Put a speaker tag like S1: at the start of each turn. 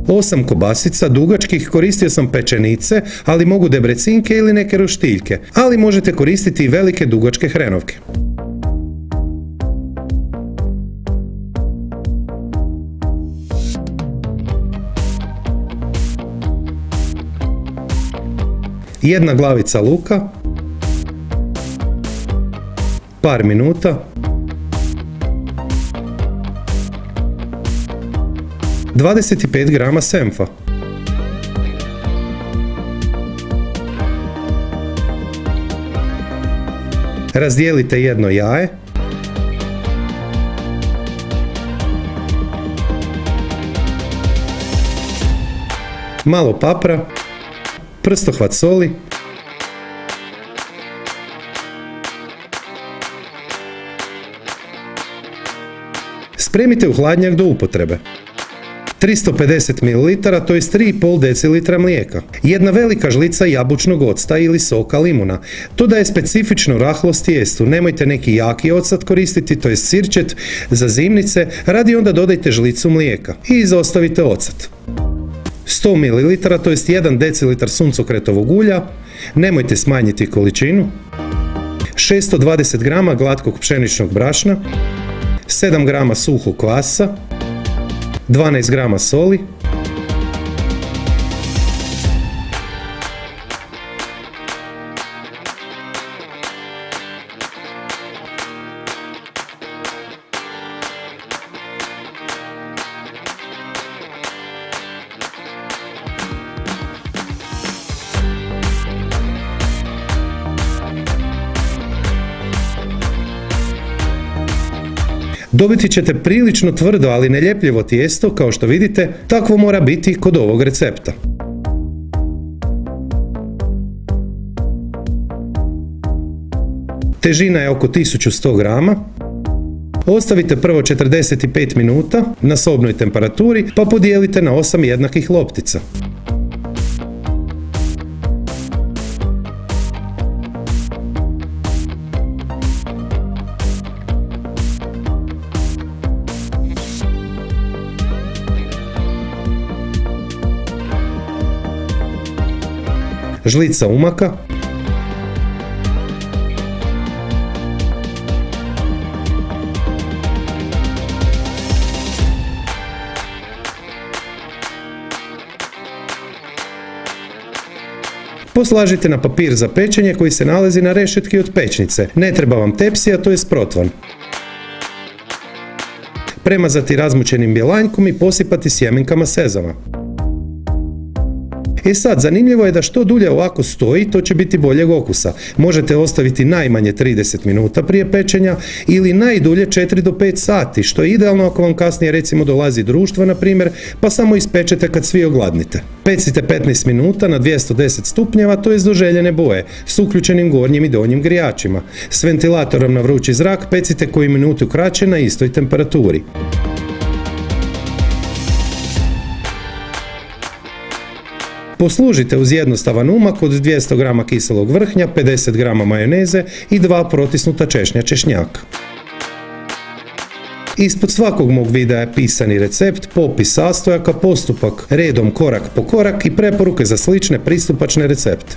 S1: 8 kobasica dugačkih, koristio sam pečenice, ali mogu debrecinke ili neke roštiljke, ali možete koristiti i velike dugačke hrenovke. Jedna glavica luka, par minuta, 25 grama senfa, razdijelite jedno jaje, malo papra, prstohvat soli, spremite u hladnjak do upotrebe. 350 ml, to je 3,5 decilitra mlijeka. Jedna velika žlica jabučnog octa ili soka limuna. To daje specifičnu rahlost tijestu. Nemojte neki jaki ocet koristiti, to je sirčet za zimnice, radi onda dodajte žlicu mlijeka i izostavite ocet. 100 ml, to je 1 decilitar suncokretovog ulja, nemojte smanjiti količinu. 620 grama glatkog pšeničnog brašna, 7 grama suhog kvasa, 12 grama soli, dobiti ćete prilično tvrdo, ali neljepljivo tijesto, kao što vidite, takvo mora biti kod ovog recepta. Težina je oko 1100 grama. Ostavite prvo 45 minuta na sobnoj temperaturi, pa podijelite na 8 jednakih loptica. Žlica umaka, poslažite na papir za pečenje koji se nalazi na rešetki od pečnice. Ne treba vam tepsija, to je protvan. Premazati razmućenim bjelanjkom i posipati sjemenkama sezama. E sad, zanimljivo je da što dulje ovako stoji, to će biti boljeg okusa. Možete ostaviti najmanje 30 minuta prije pečenja ili najdulje 4 do 5 sati, što je idealno ako vam kasnije recimo dolazi društvo, na primjer, pa samo ispečete kad svi ogladnite. Pecite 15 minuta na 210 stupnjeva, to je do željene boje, s uključenim gornjim i donjim grijačima. S ventilatorom na vrući zrak pecite koju minutu kraće na istoj temperaturi. Poslužite uz jednostavan umak od 200 g kiselog vrhnja, 50 g majoneze i 2 protisnuta češnja češnjaka. Ispod svakog mog videa je pisani recept, popis sastojaka, postupak redom korak po korak i preporuke za slične pristupačne recepte.